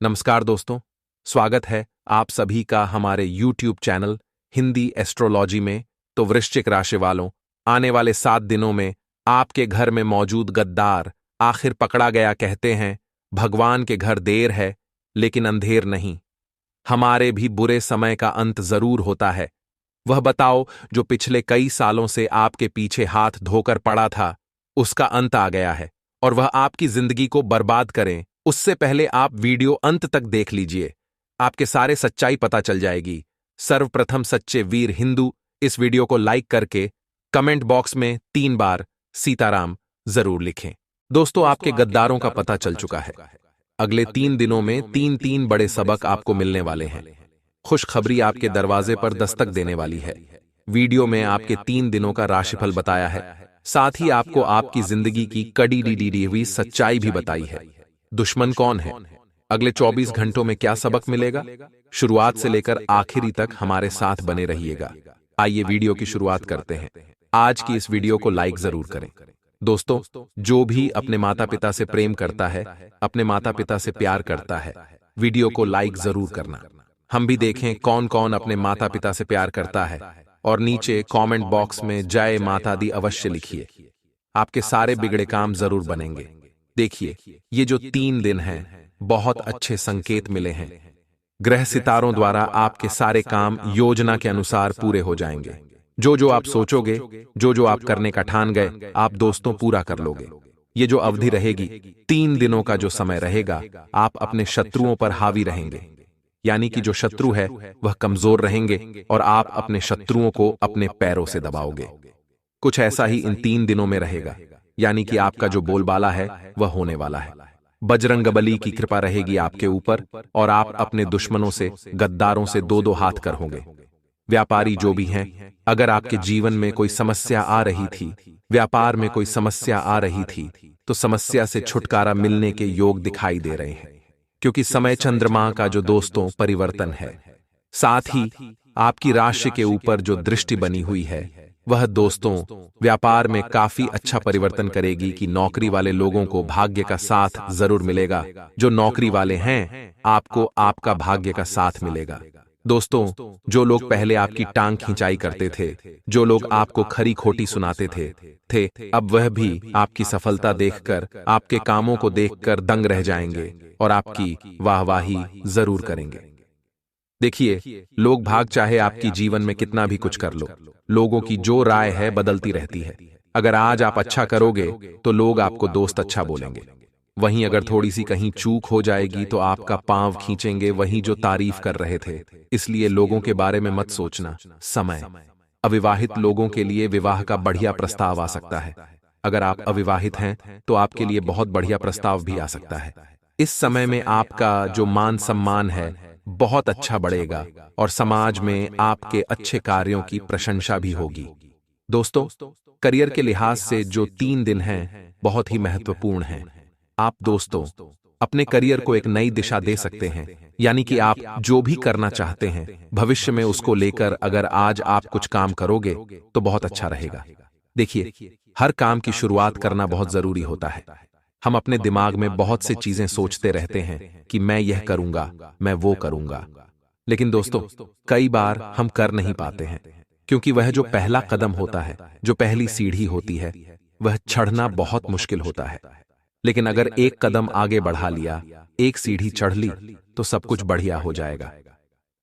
नमस्कार दोस्तों, स्वागत है आप सभी का हमारे YouTube चैनल हिंदी एस्ट्रोलॉजी में। तो वृश्चिक राशि वालों, आने वाले 7 दिनों में आपके घर में मौजूद गद्दार आखिर पकड़ा गया। कहते हैं भगवान के घर देर है लेकिन अंधेर नहीं। हमारे भी बुरे समय का अंत जरूर होता है। वह बताओ जो पिछले कई सालों से आपके पीछे हाथ धोकर पड़ा था, उसका अंत आ गया है और वह आपकी जिंदगी को बर्बाद करें उससे पहले आप वीडियो अंत तक देख लीजिए। आपके सारे सच्चाई पता चल जाएगी। सर्वप्रथम सच्चे वीर हिंदू इस वीडियो को लाइक करके कमेंट बॉक्स में 3 बार सीताराम जरूर लिखें। दोस्तों, आपके गद्दारों का पता चल चुका है। अगले 3 दिनों में 3 बड़े सबक आपको मिलने वाले हैं। खुशखबरी आपके दरवाजे पर दस्तक देने वाली है। वीडियो में आपके 3 दिनों का राशिफल बताया है, साथ ही आपको आपकी जिंदगी की कड़ी हुई सच्चाई भी बताई है। दुश्मन कौन है, अगले 24 घंटों में क्या सबक मिलेगा, शुरुआत से लेकर आखिरी तक हमारे साथ बने रहिएगा। आइए वीडियो की शुरुआत करते हैं। आज की इस वीडियो को लाइक जरूर करें। दोस्तों, जो भी अपने माता पिता से प्रेम करता है, अपने माता पिता से प्यार करता है, वीडियो को लाइक जरूर करना। हम भी देखें कौन कौन अपने माता पिता से प्यार करता है और नीचे कमेंट बॉक्स में जय माता दी अवश्य लिखिए। आपके सारे बिगड़े काम जरूर बनेंगे। देखिए, ये जो 3 दिन हैं, बहुत अच्छे संकेत मिले हैं। ग्रह सितारों द्वारा आपके सारे काम योजना के अनुसार पूरे हो जाएंगे। जो आप सोचोगे, जो आप करने का ठान गए, आप दोस्तों पूरा कर लोगे। ये जो अवधि रहेगी, 3 दिनों का जो समय रहेगा, आप अपने शत्रुओं पर हावी रहेंगे। यानी कि जो शत्रु है वह कमजोर रहेंगे और आप अपने शत्रुओं को अपने पैरों से दबाओगे। कुछ ऐसा ही इन 3 दिनों में रहेगा। यानी कि आपका जो बोलबाला है वह होने वाला है। बजरंगबली की कृपा रहेगी आपके ऊपर और आप अपने दुश्मनों से, गद्दारों से 2 हाथ कर होंगे। व्यापारी जो भी हैं, अगर आपके जीवन में कोई समस्या आ रही थी, व्यापार में कोई समस्या आ रही थी, तो समस्या से छुटकारा मिलने के योग दिखाई दे रहे हैं। क्योंकि समय चंद्रमा का जो दोस्तों परिवर्तन है, साथ ही आपकी राशि के ऊपर जो दृष्टि बनी हुई है, वह दोस्तों व्यापार में काफी अच्छा परिवर्तन करेगी कि नौकरी वाले लोगों को भाग्य का साथ जरूर मिलेगा। जो नौकरी वाले हैं, आपको आपका भाग्य का साथ मिलेगा। दोस्तों, जो लोग पहले आपकी टांग खिंचाई करते थे, जो लोग आपको खरी खोटी सुनाते थे, अब वह भी आपकी सफलता देखकर, आपके कामों को देखकर दंग रह जाएंगे और आपकी वाहवाही जरूर करेंगे। देखिए, लोग भाग चाहे आपकी जीवन में कितना भी कुछ कर लो, लोगों की जो राय है बदलती रहती है। अगर आज आप अच्छा करोगे तो लोग आपको दोस्त अच्छा बोलेंगे, वहीं अगर थोड़ी सी कहीं चूक हो जाएगी तो आपका पांव खींचेंगे वहीं जो तारीफ कर रहे थे। इसलिए लोगों के बारे में मत सोचना। समय, अविवाहित लोगों के लिए विवाह का बढ़िया प्रस्ताव आ सकता है। अगर आप अविवाहित हैं तो आपके लिए बहुत बढ़िया प्रस्ताव भी आ सकता है। इस समय में आपका जो मान सम्मान है बहुत अच्छा बढ़ेगा और समाज में आपके अच्छे कार्यों की प्रशंसा भी होगी। दोस्तों, करियर के लिहाज से जो 3 दिन हैं बहुत ही महत्वपूर्ण हैं। आप दोस्तों अपने करियर को एक नई दिशा दे सकते हैं। यानी कि आप जो भी करना चाहते हैं भविष्य में, उसको लेकर अगर आज आप कुछ काम करोगे तो बहुत अच्छा रहेगा। देखिए, हर काम की शुरुआत करना बहुत जरूरी होता है। हम अपने दिमाग में बहुत सी चीजें सोचते रहते हैं कि मैं यह करूंगा, मैं वो करूंगा, लेकिन दोस्तों कई बार हम कर नहीं पाते हैं। क्योंकि वह जो पहला कदम होता है, जो पहली सीढ़ी होती है, वह चढ़ना बहुत मुश्किल होता है। लेकिन अगर एक कदम आगे बढ़ा लिया, एक सीढ़ी चढ़ ली, तो सब कुछ बढ़िया हो जाएगा।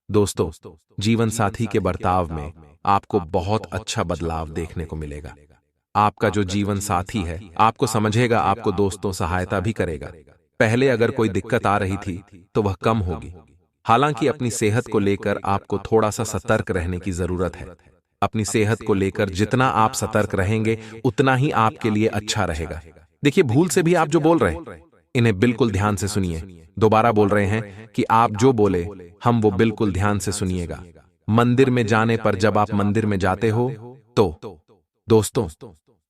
दोस्तों, जीवन साथी के बर्ताव में आपको बहुत अच्छा बदलाव देखने को मिलेगा। आपका जो जीवन साथी है आपको समझेगा, आपको दोस्तों सहायता भी करेगा। पहले अगर कोई दिक्कत आ रही थी तो वह कम होगी। हालांकि अपनी सेहत को लेकर आपको थोड़ा सा सतर्क रहने की जरूरत है। अपनी सेहत को लेकर जितना आप सतर्क रहेंगे उतना ही आपके लिए अच्छा रहेगा। देखिए, भूल से भी आप जो बोल रहे हैं, इन्हें बिल्कुल ध्यान से सुनिए। दोबारा बोल रहे हैं कि आप जो बोले हम वो बिल्कुल ध्यान से सुनिएगा। मंदिर में जाने पर, जब आप मंदिर में जाते हो तो दोस्तों,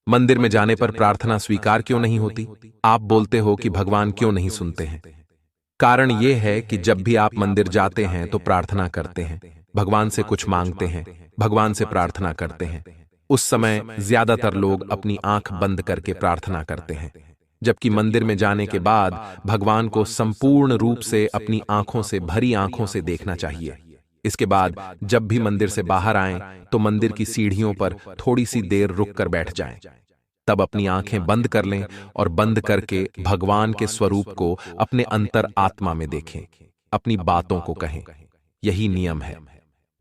मंदिर में जाने पर प्रार्थना स्वीकार क्यों नहीं होती? आप बोलते हो कि भगवान क्यों नहीं सुनते हैं? कारण यह है कि जब भी आप मंदिर जाते हैं तो प्रार्थना करते हैं, भगवान से कुछ मांगते हैं, भगवान से प्रार्थना करते हैं। उस समय ज्यादातर लोग अपनी आंख बंद करके प्रार्थना करते हैं। जबकि मंदिर में जाने के बाद भगवान को संपूर्ण रूप से अपनी आंखों से भरी आंखों से देखना चाहिए। इसके बाद जब भी मंदिर से बाहर आएं तो मंदिर की सीढ़ियों पर थोड़ी सी देर रुककर बैठ जाएं। तब अपनी आंखें बंद कर लें और बंद करके भगवान के स्वरूप को अपने अंतर आत्मा में देखें, अपनी बातों को कहें। यही नियम है।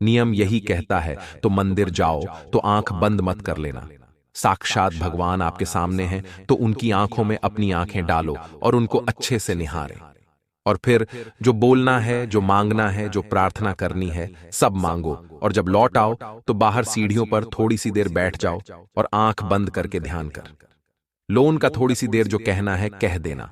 नियम यही कहता है। तो मंदिर जाओ तो आंख बंद मत कर लेना। साक्षात भगवान आपके सामने हैं तो उनकी आंखों में अपनी आंखें डालो और उनको अच्छे से निहारें। और फिर जो बोलना है, जो मांगना है, जो प्रार्थना करनी है, सब मांगो। और जब लौट आओ तो बाहर सीढ़ियों पर थोड़ी सी देर बैठ जाओ और आंख बंद करके ध्यान कर लो। उनका थोड़ी सी देर जो कहना है कह देना।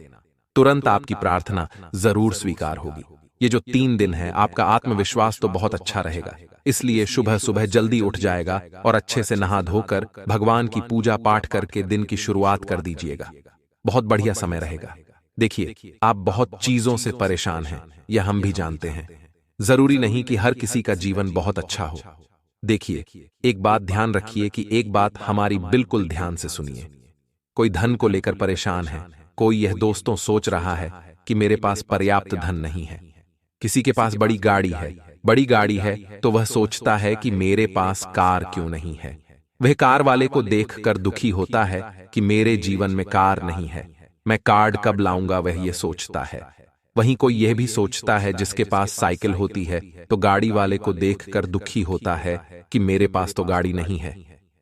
तुरंत आपकी प्रार्थना जरूर स्वीकार होगी। ये जो 3 दिन है आपका आत्मविश्वास तो बहुत अच्छा रहेगा। इसलिए सुबह सुबह जल्दी उठ जाएगा और अच्छे से नहा धोकर भगवान की पूजा पाठ करके दिन की शुरुआत कर दीजिएगा। बहुत बढ़िया समय रहेगा। देखिए, आप बहुत चीजों से परेशान हैं, यह हम भी जानते हैं। जरूरी नहीं कि हर किसी का जीवन बहुत अच्छा हो। देखिए, एक बात ध्यान रखिए कि एक बात हमारी बिल्कुल ध्यान से सुनिए। कोई धन को लेकर परेशान है, कोई यह दोस्तों सोच रहा है कि मेरे पास पर्याप्त धन नहीं है। किसी के पास बड़ी गाड़ी है तो वह सोचता है कि मेरे पास कार क्यों नहीं है। वह कार वाले को देखकर दुखी होता है कि मेरे जीवन में कार नहीं है, मैं कार्ड कब लाऊंगा, वह ये सोचता है। वहीं कोई यह भी सोचता है जिसके पास साइकिल होती है तो गाड़ी वाले को देखकर दुखी होता है कि मेरे पास तो गाड़ी नहीं है।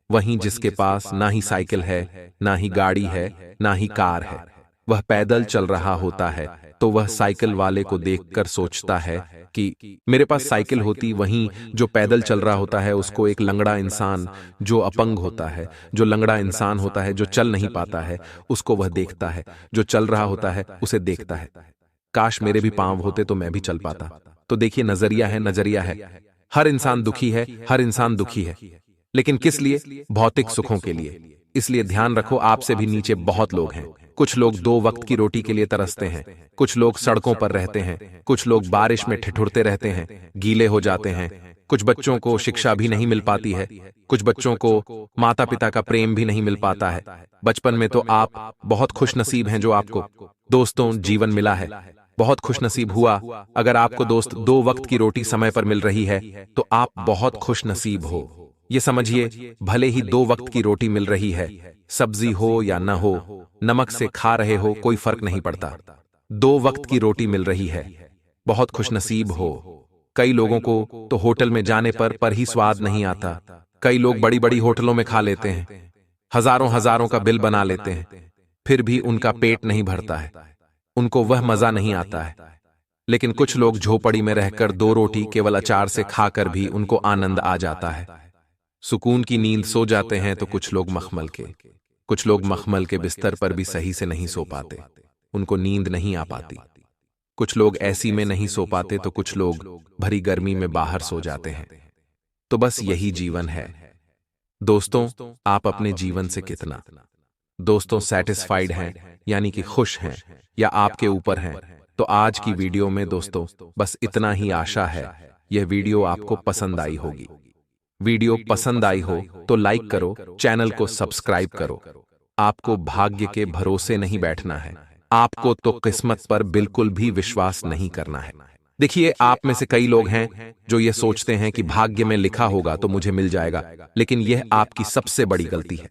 वहीं जिसके पास ना ही साइकिल है, ना ही गाड़ी है, ना ही कार है, वह पैदल चल रहा होता है तो वह साइकिल वाले को देखकर सोचता है कि मेरे पास साइकिल होती। वहीं जो पैदल चल रहा होता है उसको एक लंगड़ा इंसान, जो अपंग होता है, जो लंगड़ा इंसान होता है, जो चल नहीं पाता है, उसको वह देखता है। जो चल रहा होता है उसे देखता है, काश मेरे भी पांव होते तो मैं भी चल पाता। तो देखिए, नजरिया है। हर इंसान दुखी है, हर इंसान दुखी है, लेकिन किस लिए? भौतिक सुखों के लिए। इसलिए ध्यान रखो, आपसे भी नीचे बहुत लोग हैं। कुछ लोग 2 वक्त की रोटी के लिए तरसते हैं, कुछ लोग सड़कों पर रहते हैं, कुछ लोग बारिश में ठिठुरते रहते हैं, गीले हो जाते हैं। कुछ बच्चों को शिक्षा भी नहीं मिल पाती है, कुछ बच्चों को माता पिता का प्रेम भी नहीं मिल पाता है। बचपन में तो आप बहुत खुशनसीब हैं जो आपको दोस्तों जीवन मिला है। बहुत खुशनसीब हुआ अगर आपको दोस्त 2 वक्त की रोटी समय पर मिल रही है तो आप बहुत खुशनसीब हो। ये समझिए, भले ही 2 वक्त की रोटी मिल रही है, सब्जी हो या न हो, नमक से खा रहे हो, कोई फर्क नहीं पड़ता। 2 वक्त की रोटी मिल रही है, बहुत खुशनसीब हो। कई लोगों को तो होटल में जाने पर ही स्वाद नहीं आता। कई लोग बड़ी बड़ी होटलों में खा लेते हैं, हजारों का बिल बना लेते हैं, फिर भी उनका पेट नहीं भरता है, उनको वह मजा नहीं आता है। लेकिन कुछ लोग झोपड़ी में रहकर 2 रोटी केवल अचार से खाकर भी उनको आनंद आ जाता है। सुकून की नींद सो जाते हैं तो कुछ लोग मखमल के बिस्तर पर भी सही से नहीं सो पाते, उनको नींद नहीं आ पाती। कुछ लोग ऐसी में नहीं सो पाते तो कुछ लोग भरी गर्मी में बाहर सो जाते हैं। तो बस यही जीवन है। दोस्तों, आप अपने जीवन से कितना सेटिस्फाइड हैं, यानी कि खुश हैं, या आपके ऊपर हैं? तो आज की वीडियो में दोस्तों बस इतना ही आशा है। यह वीडियो आपको पसंद आई होगी। वीडियो पसंद आई हो तो लाइक करो, चैनल को सब्सक्राइब करो। आपको भाग्य के भरोसे नहीं बैठना है, आपको तो किस्मत पर बिल्कुल भी विश्वास नहीं करना है। देखिए, आप में से कई लोग हैं जो ये सोचते हैं कि भाग्य में लिखा होगा तो मुझे मिल जाएगा, लेकिन यह आपकी सबसे बड़ी गलती है।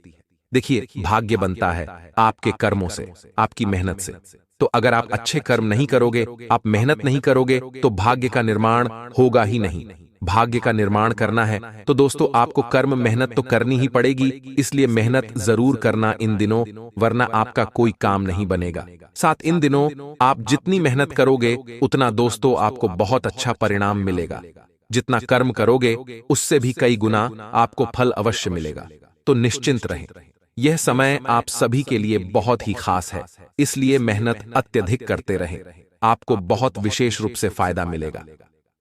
देखिए, भाग्य बनता है आपके कर्मों से, आपकी मेहनत से। तो अगर आप अच्छे कर्म नहीं करोगे, आप मेहनत नहीं करोगे, तो भाग्य का निर्माण होगा ही नहीं। भाग्य का निर्माण करना है तो दोस्तों आपको कर्म मेहनत तो करनी ही पड़ेगी। इसलिए मेहनत जरूर करना इन दिनों, वरना आपका कोई काम नहीं बनेगा। साथ इन दिनों आप जितनी मेहनत करोगे उतना दोस्तों आपको बहुत अच्छा परिणाम मिलेगा। जितना कर्म करोगे उससे भी कई गुना आपको फल अवश्य मिलेगा। तो निश्चिंत रहें, यह समय आप सभी के लिए बहुत ही खास है, इसलिए मेहनत अत्यधिक करते रहें, आपको बहुत विशेष रूप से फायदा मिलेगा।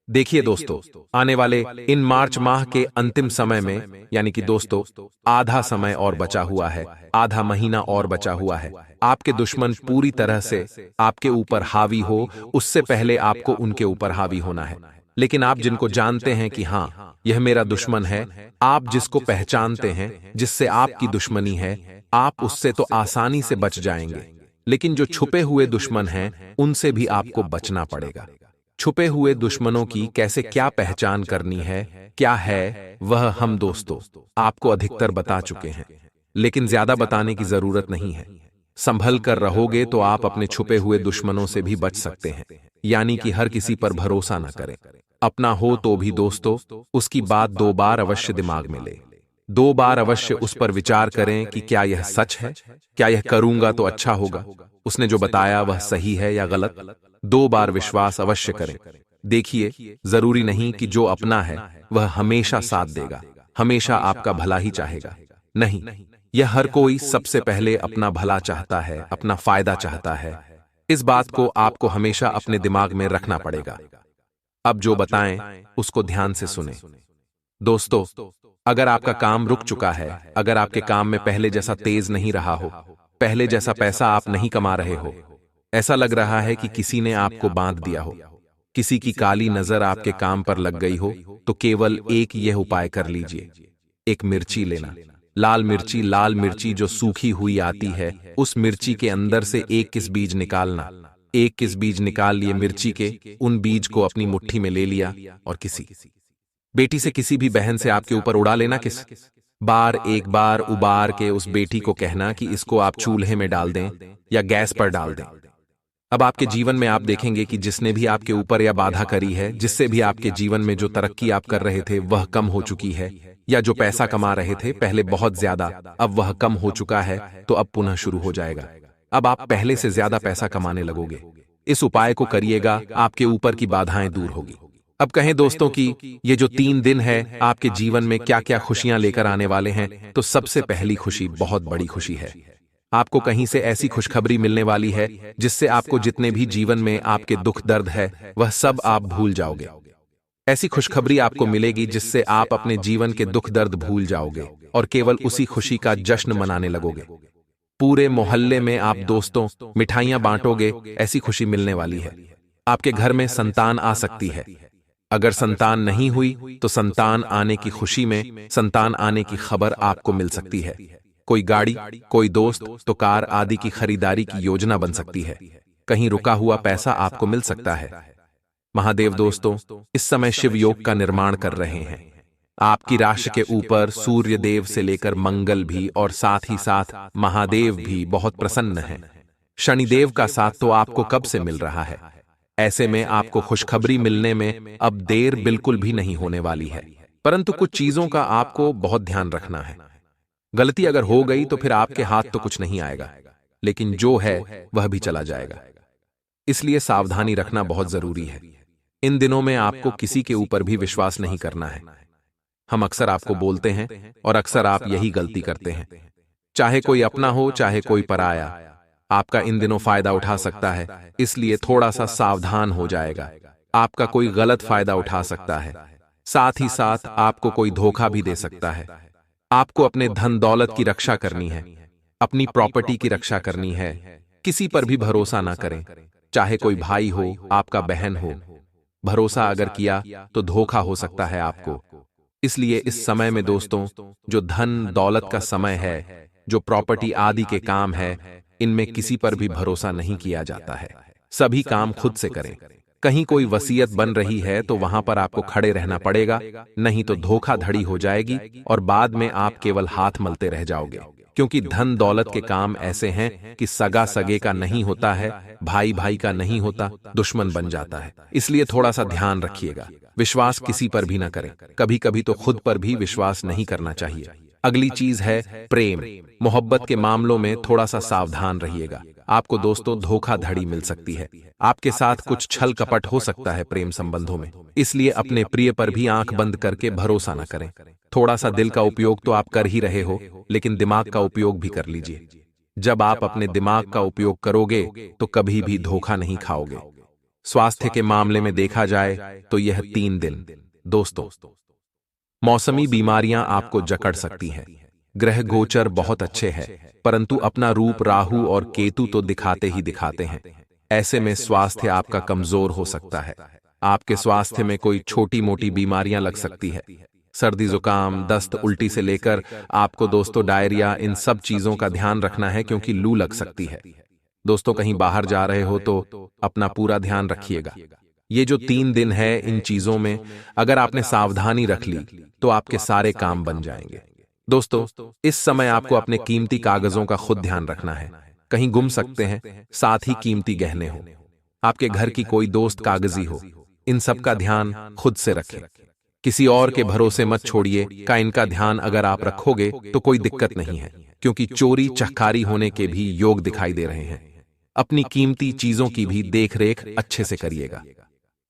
देखिए दोस्तों, आने वाले इन मार्च माह के अंतिम समय में, यानी कि दोस्तों आधा समय और बचा हुआ है, आधा महीना और बचा हुआ है। आपके दुश्मन पूरी तरह से आपके ऊपर हावी हो, उससे पहले आपको उनके ऊपर हावी होना है। लेकिन आप जिनको जानते हैं कि हाँ, यह मेरा दुश्मन है, आप जिसको पहचानते हैं, जिससे आपकी दुश्मनी है, आप उससे तो आसानी से बच जाएंगे। लेकिन जो छुपे हुए दुश्मन हैं उनसे भी आपको बचना पड़ेगा। छुपे हुए दुश्मनों की कैसे क्या पहचान करनी है, क्या है वह हम दोस्तों आपको अधिकतर बता चुके हैं, लेकिन ज्यादा बताने की जरूरत नहीं है। संभल कर रहोगे तो आप अपने छुपे हुए दुश्मनों से भी बच सकते हैं। यानी कि हर किसी पर भरोसा न करें। अपना हो तो भी दोस्तों उसकी बात 2 बार अवश्य दिमाग में ले। 2 बार अवश्य उस पर विचार करें कि क्या यह सच है, क्या यह करूंगा तो अच्छा होगा, उसने जो बताया वह सही है या गलत। 2 बार विश्वास अवश्य करें। देखिए, जरूरी नहीं कि जो अपना है वह हमेशा साथ देगा, हमेशा आपका भला ही चाहेगा। नहीं, यह हर कोई सबसे पहले अपना भला चाहता है, अपना फायदा चाहता है। इस बात को आपको हमेशा अपने दिमाग में रखना पड़ेगा। अब जो बताएं उसको ध्यान से सुने। दोस्तों, अगर आपका काम रुक चुका है, अगर आपके काम में पहले जैसा तेज नहीं रहा हो, पहले जैसा पैसा आप नहीं कमा रहे हो, ऐसा लग रहा है कि किसी ने आपको बांध दिया हो, किसी की काली नजर आपके काम पर लग गई हो, तो केवल एक यह उपाय कर लीजिए। एक मिर्ची लेना, लाल मिर्ची जो सूखी हुई आती है, उस मिर्ची के अंदर से 21 बीज निकालना। 21 बीज निकाल लिए मिर्ची के, उन बीज को अपनी मुट्ठी में ले लिया और किसी बेटी से, किसी भी बहन से आपके ऊपर उड़ा लेना। एक बार उबार के उस बेटी को कहना कि इसको आप चूल्हे में डाल दें या गैस पर डाल दें। अब आपके जीवन में आप देखेंगे कि जिसने भी आपके ऊपर या बाधा करी है, जिससे भी आपके जीवन में जो तरक्की आप कर रहे थे वह कम हो चुकी है, या जो पैसा कमा रहे थे पहले बहुत ज्यादा, अब वह कम हो चुका है, तो अब पुनः शुरू हो जाएगा। अब आप पहले से ज्यादा पैसा कमाने लगोगे। इस उपाय को करिएगा, आपके ऊपर की बाधाएं दूर होगी। अब कहें दोस्तों कि ये जो 3 दिन है आपके जीवन में क्या क्या खुशियां लेकर आने वाले हैं, तो सबसे पहली खुशी बहुत बड़ी खुशी है। आपको कहीं से ऐसी खुशखबरी मिलने वाली है जिससे आपको जितने भी जीवन में आपके दुख दर्द है वह सब आप भूल जाओगे। ऐसी खुशखबरी आपको मिलेगी जिससे आप अपने जीवन के दुख दर्द भूल जाओगे और केवल उसी खुशी का जश्न मनाने लगोगे। पूरे मोहल्ले में आप दोस्तों मिठाइयां बांटोगे, ऐसी खुशी मिलने वाली है। आपके घर में संतान आ सकती है। अगर संतान नहीं हुई तो संतान आने की खुशी में संतान आने की खबर आपको मिल सकती है। कोई गाड़ी, कोई दोस्त तो कार आदि की खरीदारी की योजना बन सकती है। कहीं रुका हुआ पैसा आपको मिल सकता है। महादेव दोस्तों इस समय शिव योग का निर्माण कर रहे हैं। आपकी राशि के ऊपर सूर्य देव से लेकर मंगल भी और साथ ही साथ महादेव भी बहुत प्रसन्न हैं। शनिदेव का साथ तो आपको कब से मिल रहा है। ऐसे में आपको खुशखबरी मिलने में अब देर बिल्कुल भी नहीं होने वाली है। परंतु कुछ चीजों का आपको बहुत ध्यान रखना है। गलती अगर हो गई तो फिर आपके हाथ तो कुछ नहीं आएगा, लेकिन जो है वह भी चला जाएगा। इसलिए सावधानी रखना बहुत जरूरी है। इन दिनों में आपको किसी के ऊपर भी विश्वास नहीं करना है। हम अक्सर आपको बोलते हैं और अक्सर आप यही गलती करते हैं। चाहे कोई अपना हो चाहे कोई पराया, आपका इन दिनों फायदा उठा सकता है, इसलिए थोड़ा सा सावधान हो जाएगा। आपका कोई गलत फायदा उठा सकता है, साथ ही साथ आपको कोई धोखा भी दे सकता है। आपको अपने धन दौलत की रक्षा करनी है, अपनी प्रॉपर्टी की रक्षा करनी है। किसी पर भी भरोसा ना करें, चाहे कोई भाई हो, आपका बहन हो। भरोसा अगर किया तो धोखा हो सकता है आपको। इसलिए इस समय में दोस्तों जो धन दौलत का समय है, जो प्रॉपर्टी आदि के काम है, इनमें किसी पर भी भरोसा नहीं किया जाता है। सभी काम खुद से करें। कहीं कोई वसीयत बन रही है तो वहां पर आपको खड़े रहना पड़ेगा, नहीं तो धोखाधड़ी हो जाएगी और बाद में आप केवल हाथ मलते रह जाओगे। क्योंकि धन दौलत के काम ऐसे हैं कि सगा सगे का नहीं होता है, भाई भाई का नहीं होता, दुश्मन बन जाता है। इसलिए थोड़ा सा ध्यान रखिएगा। विश्वास किसी पर भी ना करें। कभी कभी तो खुद पर भी विश्वास नहीं करना चाहिए। अगली चीज है प्रेम, मोहब्बत के मामलों में थोड़ा सा सावधान रहिएगा। आपको दोस्तों धोखाधड़ी मिल सकती है, आपके साथ कुछ छल कपट हो सकता है प्रेम संबंधों में। इसलिए अपने प्रिय पर भी आंख बंद करके भरोसा न करें। थोड़ा सा दिल का उपयोग तो आप कर ही रहे हो, लेकिन दिमाग का उपयोग भी कर लीजिए। जब आप अपने दिमाग का उपयोग करोगे तो कभी भी धोखा नहीं खाओगे। स्वास्थ्य के मामले में देखा जाए तो यह 3 दिन दोस्तों मौसमी बीमारियां आपको जकड़ सकती हैं। ग्रह गोचर बहुत अच्छे हैं, परंतु अपना रूप राहु और केतु तो दिखाते ही दिखाते हैं। ऐसे में स्वास्थ्य आपका कमजोर हो सकता है। आपके स्वास्थ्य में कोई छोटी मोटी बीमारियां लग सकती है। सर्दी जुकाम, दस्त, उल्टी से लेकर आपको दोस्तों डायरिया, इन सब चीजों का ध्यान रखना है क्योंकि लू लग सकती है। दोस्तों, कहीं बाहर जा रहे हो तो अपना पूरा ध्यान रखिएगा। ये जो 3 दिन है, इन चीजों में अगर आपने सावधानी रख ली तो आपके सारे काम बन जाएंगे। दोस्तों, इस समय आपको अपने कीमती कागजों का खुद ध्यान रखना है, कहीं गुम सकते हैं, साथ ही कीमती गहने हो, आपके घर की कोई दोस्त कागजी हो, इन सब का ध्यान खुद से रखें। किसी और के भरोसे मत छोड़िए का इनका ध्यान अगर आप रखोगे तो कोई दिक्कत नहीं है, क्योंकि चोरी चक्कारी होने के भी योग दिखाई दे रहे हैं। अपनी कीमती चीजों की भी देखरेख अच्छे से करिएगा।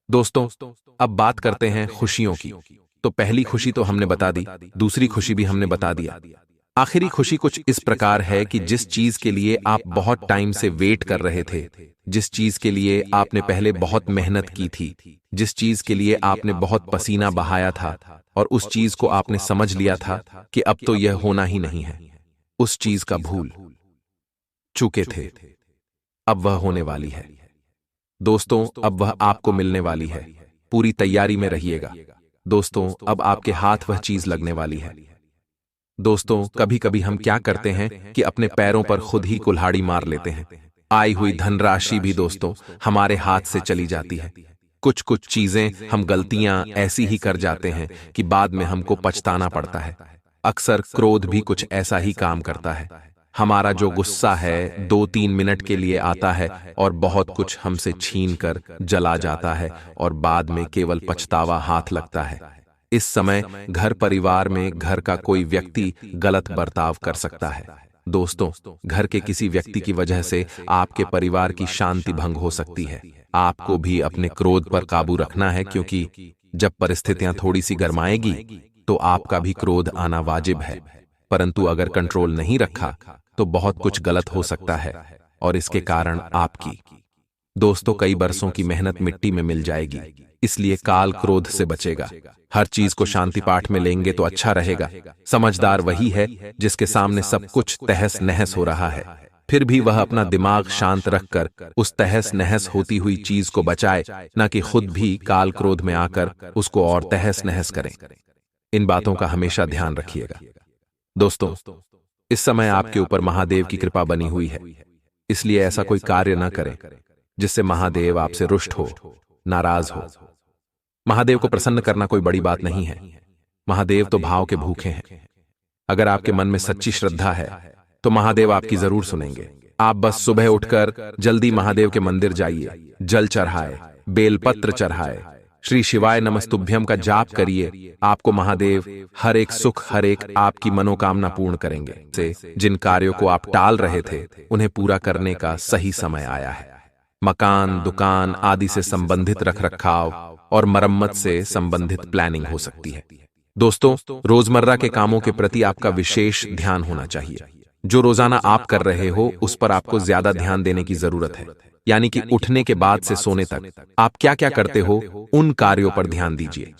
दोस्तों, अब बात करते हैं खुशियों की। तो पहली खुशी तो हमने बता दी, दूसरी खुशी भी हमने बता दिया। आखिरी खुशी कुछ इस प्रकार है कि जिस चीज के लिए आप बहुत टाइम से वेट कर रहे थे, जिस चीज के लिए आपने पहले बहुत मेहनत की थी, जिस चीज के लिए आपने बहुत पसीना बहाया था और उस चीज को आपने समझ लिया था कि अब तो यह होना ही नहीं है, उस चीज का भूल चुके थे, अब वह होने वाली है। दोस्तों, अब वह आपको मिलने वाली है, पूरी तैयारी में रहिएगा। दोस्तों, अब आपके हाथ वह चीज लगने वाली है। दोस्तों, कभी कभी हम क्या करते हैं कि अपने पैरों पर खुद ही कुल्हाड़ी मार लेते हैं। आई हुई धनराशि भी दोस्तों हमारे हाथ से चली जाती है। कुछ कुछ चीजें हम गलतियां ऐसी ही कर जाते हैं कि बाद में हमको पछताना पड़ता है। अक्सर क्रोध भी कुछ ऐसा ही काम करता है। हमारा जो गुस्सा है 2-3 मिनट के लिए आता है और बहुत कुछ हमसे छीन कर जला जाता है और बाद में केवल पछतावा हाथ लगता है। इस समय घर परिवार में घर का कोई व्यक्ति गलत बर्ताव कर सकता है। दोस्तों, घर के किसी व्यक्ति की वजह से आपके परिवार की शांति भंग हो सकती है। आपको भी अपने क्रोध पर काबू रखना है, क्योंकि जब परिस्थितियां थोड़ी सी गरमाएगी तो आपका भी क्रोध आना वाजिब है। परंतु अगर कंट्रोल नहीं रखा तो बहुत कुछ गलत हो सकता है और इसके कारण आपकी दोस्तों कई बरसों की मेहनत मिट्टी में मिल जाएगी। इसलिए काल क्रोध से बचेगा। हर चीज को शांति पाठ में लेंगे तो अच्छा रहेगा। समझदार वही है जिसके सामने सब कुछ तहस नहस हो रहा है, फिर भी वह अपना दिमाग शांत रखकर उस तहस नहस होती हुई चीज को बचाए, न कि खुद भी काल क्रोध में आकर उसको और तहस नहस करें। इन बातों का हमेशा ध्यान रखिएगा। दोस्तों, इस समय आपके ऊपर महादेव की कृपा बनी हुई है, इसलिए ऐसा कोई कार्य न करें जिससे महादेव आपसे रुष्ट हो, नाराज हो। महादेव को प्रसन्न करना कोई बड़ी बात नहीं है। महादेव तो भाव के भूखे हैं। अगर आपके मन में सच्ची श्रद्धा है तो महादेव आपकी जरूर सुनेंगे। आप बस सुबह उठकर जल्दी महादेव के मंदिर जाइए, जल चढ़ाए, बेलपत्र चढ़ाए, श्री शिवाय नमस्तुभ्यम का जाप करिए। आपको महादेव हर एक सुख, हर एक आपकी मनोकामना पूर्ण करेंगे। से जिन कार्यों को आप टाल रहे थे उन्हें पूरा करने का सही समय आया है। मकान, दुकान आदि से संबंधित रखरखाव और मरम्मत से संबंधित प्लानिंग हो सकती है। दोस्तों, रोजमर्रा के कामों के प्रति आपका विशेष ध्यान होना चाहिए। जो रोजाना आप कर रहे हो उस पर आपको ज्यादा ध्यान देने की जरूरत है। यानी कि उठने के बाद से सोने तक आप क्या क्या करते हो उन कार्यों पर ध्यान दीजिए।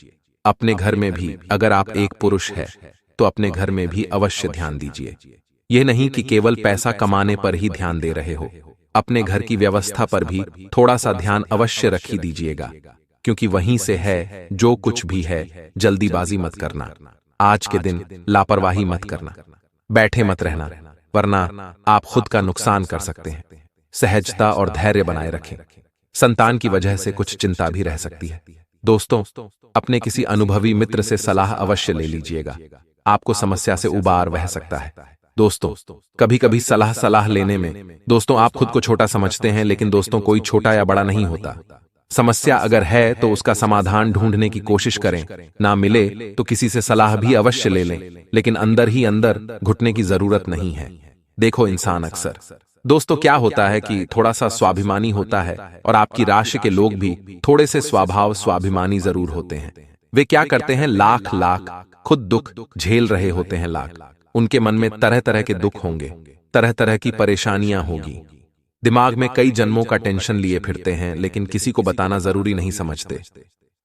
अपने घर में भी अगर आप एक पुरुष है तो अपने घर में भी अवश्य ध्यान दीजिए। यह नहीं कि केवल पैसा कमाने पर ही ध्यान दे रहे हो, अपने घर की व्यवस्था पर भी थोड़ा सा ध्यान अवश्य रख ही दीजिएगा, क्योंकि वहीं से है जो कुछ भी है। जल्दीबाजी मत करना, आज के दिन लापरवाही मत करना, बैठे मत रहना, वरना आप खुद का नुकसान कर सकते हैं। सहजता और धैर्य बनाए रखें। संतान की वजह से कुछ चिंता भी रह सकती है। दोस्तों, अपने किसी अनुभवी मित्र से सलाह अवश्य ले लीजिएगा, आपको समस्या से उबार बह सकता है। दोस्तों, कभी कभी सलाह लेने में दोस्तों आप खुद को छोटा समझते हैं, लेकिन दोस्तों कोई छोटा या बड़ा नहीं होता। समस्या अगर है तो उसका समाधान ढूंढने की कोशिश करें, ना मिले तो किसी से सलाह भी अवश्य ले लें, लेकिन अंदर ही अंदर घुटने की जरूरत नहीं है। देखो, इंसान अक्सर दोस्तों क्या होता है कि थोड़ा सा स्वाभिमानी होता है, और आपकी राशि के लोग भी थोड़े से स्वभाव स्वाभिमानी जरूर होते हैं। वे क्या करते हैं, लाख लाख खुद दुख झेल रहे होते हैं लाख। उनके मन में तरह तरह के दुख होंगे, तरह तरह की परेशानियां होगी, दिमाग में कई जन्मों का टेंशन लिए फिरते हैं, लेकिन किसी को बताना जरूरी नहीं समझते।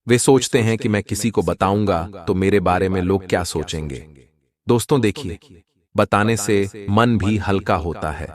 वे सोचते हैं कि मैं किसी को बताऊंगा तो मेरे बारे में लोग क्या सोचेंगे। दोस्तों देखिए, बताने से मन भी हल्का होता है।